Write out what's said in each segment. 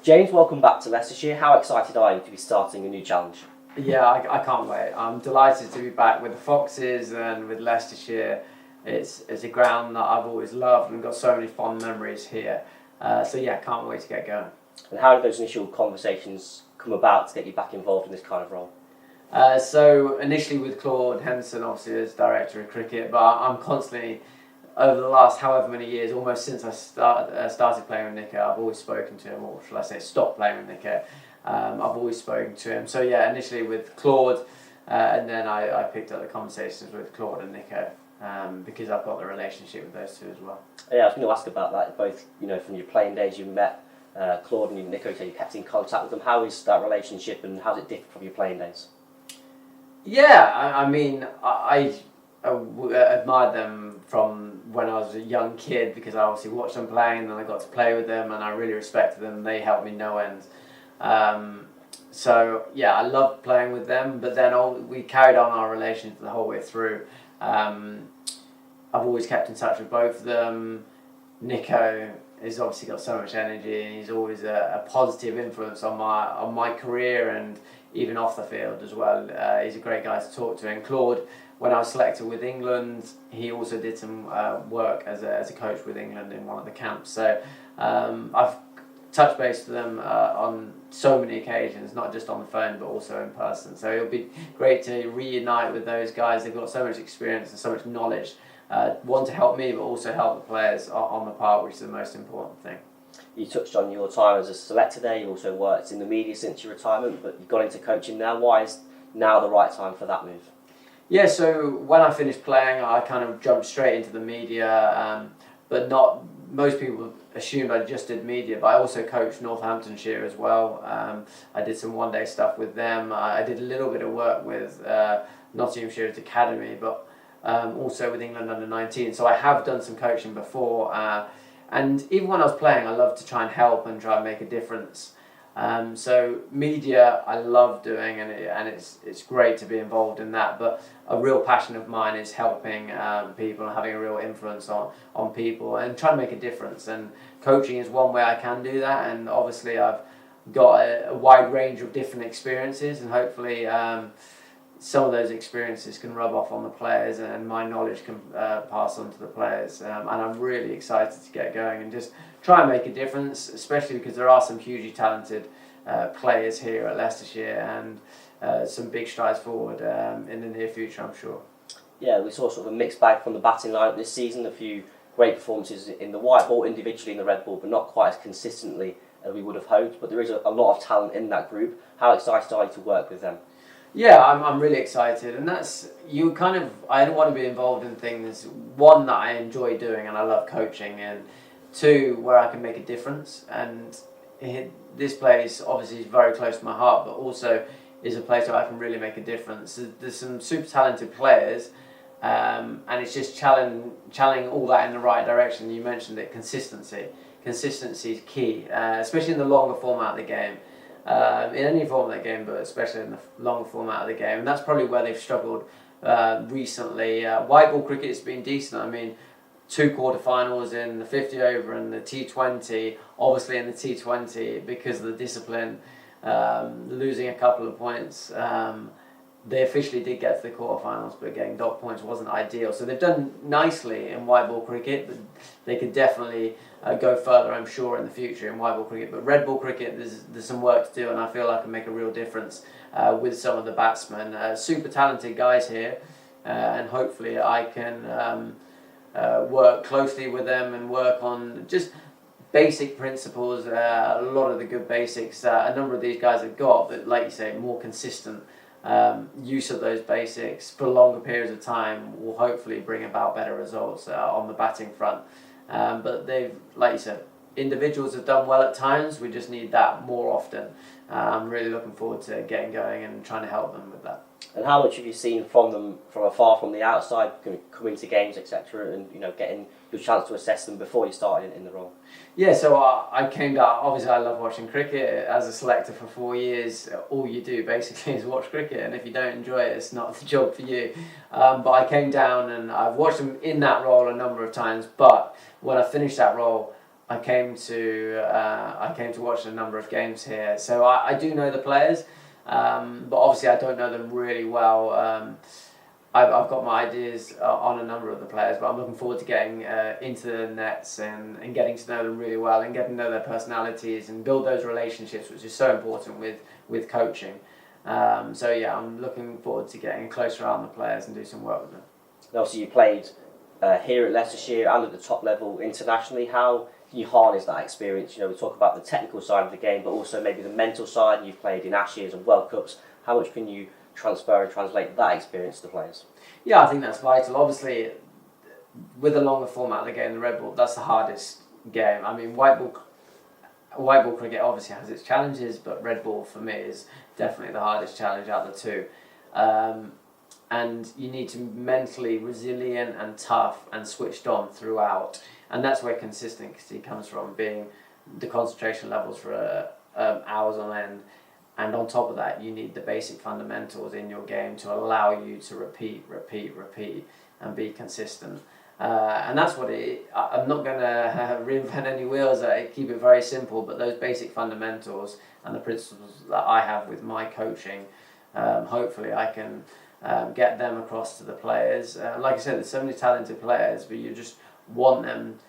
James, welcome back to Leicestershire. How excited are you to be starting a new challenge? Yeah, I can't wait. I'm delighted to be back with the Foxes and with Leicestershire. It's a ground that I've always loved and got so many fond memories here. So yeah, can't wait to get going. And how did those initial conversations come about to get you back involved in this kind of role? So initially with Claude Henderson, obviously as director of cricket, but I'm constantly, over the last however many years, almost since I started playing with Nico, I've always spoken to him, or shall I say stopped playing with Nico. I've always spoken to him. So yeah, initially with Claude, and then I picked up the conversations with Claude and Nico, because I've got the relationship with those two as well. Yeah, I was going to ask about that. Both, from your playing days, you met Claude and Nico, so you kept in contact with them. How is that relationship, and how does it differ from your playing days? Yeah, I admired them from when I was a young kid because I obviously watched them playing and then I got to play with them and I really respected them. They helped me no end. So yeah, I loved playing with them, but then we carried on our relationship the whole way through. I've always kept in touch with both of them. Nico has obviously got so much energy and he's always a positive influence on my career and even off the field as well. He's a great guy to talk to. And Claude, when I was selected with England, he also did some work as a coach with England in one of the camps. So I've touched base with them on so many occasions, not just on the phone but also in person. So it'll be great to reunite with those guys. They've got so much experience and so much knowledge. One to help me but also help the players on the park, which is the most important thing. You touched on your time as a selector there. You also worked in the media since your retirement, but you've got into coaching now. Why is now the right time for that move? Yeah, so when I finished playing, I kind of jumped straight into the media, but not most people assumed I just did media, but I also coached Northamptonshire as well. I did some one-day stuff with them. I did a little bit of work with Nottinghamshire's Academy, but also with England under-19. So I have done some coaching before, and even when I was playing, I loved to try and help and try and make a difference. So media I love doing, and it's great to be involved in that, but a real passion of mine is helping people and having a real influence on people and trying to make a difference, and coaching is one way I can do that. And obviously I've got a wide range of different experiences, and hopefully some of those experiences can rub off on the players and my knowledge can pass on to the players, and I'm really excited to get going and just try and make a difference, especially because there are some hugely talented players here at Leicestershire and some big strides forward in the near future, I'm sure. Yeah, we saw sort of a mixed bag from the batting lineup this season. A few great performances in the white ball, individually in the red ball, but not quite as consistently as we would have hoped. But there is a lot of talent in that group. How excited are you to work with them? Yeah, I'm really excited, and I don't want to be involved in things, one, that I enjoy doing and I love coaching, and two, where I can make a difference. And this place obviously is very close to my heart, but also is a place where I can really make a difference. There's some super talented players, and it's just channeling all that in the right direction. You mentioned it, consistency is key, especially in the longer format of the game. In any form of the game, but especially in the longer format of the game, and that's probably where they've struggled recently. White ball cricket has been decent. I mean, 2 quarterfinals in the 50 over and the T20. Obviously, in the T20, because of the discipline, losing a couple of points, they officially did get to the quarterfinals, but getting dot points wasn't ideal. So they've done nicely in white ball cricket, but they could definitely go further, I'm sure, in the future in white ball cricket. But red ball cricket, there's some work to do, and I feel I can make a real difference with some of the batsmen. Super talented guys here, and hopefully I can work closely with them and work on just basic principles, a lot of the good basics a number of these guys have got, but like you say, more consistent use of those basics for longer periods of time will hopefully bring about better results on the batting front. But they've, like you said, individuals have done well at times. We just need that more often. I'm really looking forward to getting going and trying to help them with that. And how much have you seen from them from afar, from the outside, coming to games, etc., and getting your chance to assess them before you started in the role? Yeah, so I came down. Obviously, I love watching cricket. As a selector for 4 years, all you do basically is watch cricket, and if you don't enjoy it, it's not the job for you. But I came down and I've watched them in that role a number of times. But when I finished that role, I came to watch a number of games here, so I do know the players, but obviously I don't know them really well. I've got my ideas on a number of the players, but I'm looking forward to getting into the nets and getting to know them really well and getting to know their personalities and build those relationships, which is so important with coaching. So yeah, I'm looking forward to getting closer around the players and do some work with them. And obviously, you played here at Leicestershire and at the top level internationally. How can you harness that experience? You know, we talk about the technical side of the game, but also maybe the mental side. You've played in Ashes and World Cups. How much can you transfer and translate that experience to the players? Yeah, I think that's vital. Obviously, with the longer format of the game, the red ball, that's the hardest game. I mean, white ball cricket obviously has its challenges, but red ball for me is definitely the hardest challenge out of the two. And you need to be mentally resilient and tough and switched on throughout. And that's where consistency comes from, being the concentration levels for hours on end. And on top of that, you need the basic fundamentals in your game to allow you to repeat, and be consistent. And that's what I'm not going to reinvent any wheels. I keep it very simple, but those basic fundamentals and the principles that I have with my coaching, hopefully I can get them across to the players. Like I said, there's so many talented players, but you just want them,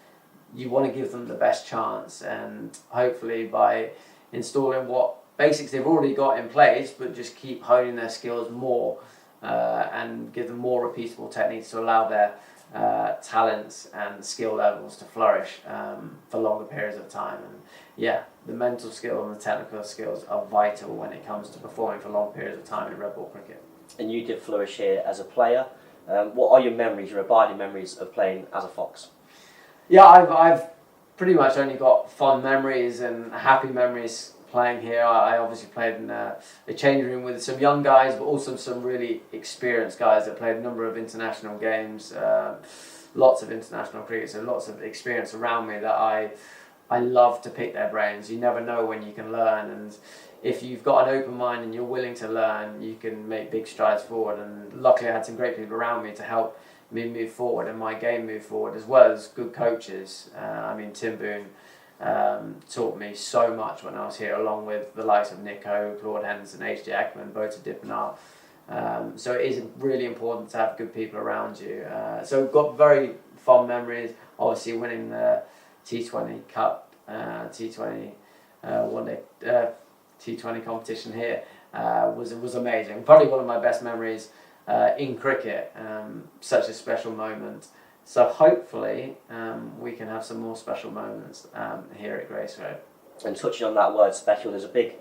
you want to give them the best chance, and hopefully by installing what basics they've already got in place, but just keep honing their skills more and give them more repeatable techniques to allow their talents and skill levels to flourish for longer periods of time. And yeah, the mental skill and the technical skills are vital when it comes to performing for long periods of time in red ball cricket. And you did flourish here as a player. What are your memories, your abiding memories of playing as a Fox? Yeah, I've pretty much only got fond memories and happy memories playing here. I obviously played in a change room with some young guys, but also some really experienced guys that played a number of international games, lots of international cricket, so lots of experience around me that I love to pick their brains. You never know when you can learn, and if you've got an open mind and you're willing to learn, you can make big strides forward. And luckily I had some great people around me to help me move forward and my game move forward, as well as good coaches. I mean, Tim Boone taught me so much when I was here, along with the likes of Nico, Claude Henderson, H.J. Ekman, Bota Dippenaar. So it is really important to have good people around you. So we've got very fond memories. Obviously winning the T20 Cup, T20 one day T20 competition here was amazing. Probably one of my best memories in cricket. Such a special moment. So hopefully we can have some more special moments here at Grace Road. And touching on that word special, there's a big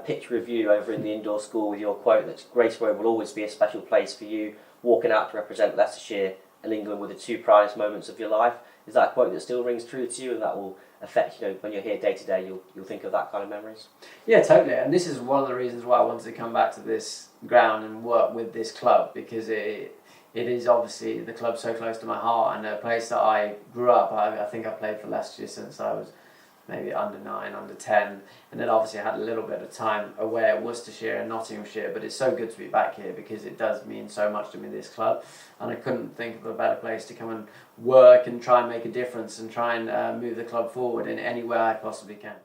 picture of you over in the indoor school with your quote that Grace Road will always be a special place for you, walking out to represent Leicestershire and England with the two proudest moments of your life. Is that a quote that still rings true to you, and that will affect, when you're here day to day, you'll think of that kind of memories? Yeah, totally. And this is one of the reasons why I wanted to come back to this ground and work with this club, because it is obviously the club so close to my heart and a place that I grew up. I think I played for Leicestershire since I was maybe under 9, under 10, and then obviously I had a little bit of time away at Worcestershire and Nottinghamshire, but it's so good to be back here because it does mean so much to me, this club, and I couldn't think of a better place to come and work and try and make a difference and try and move the club forward in any way I possibly can.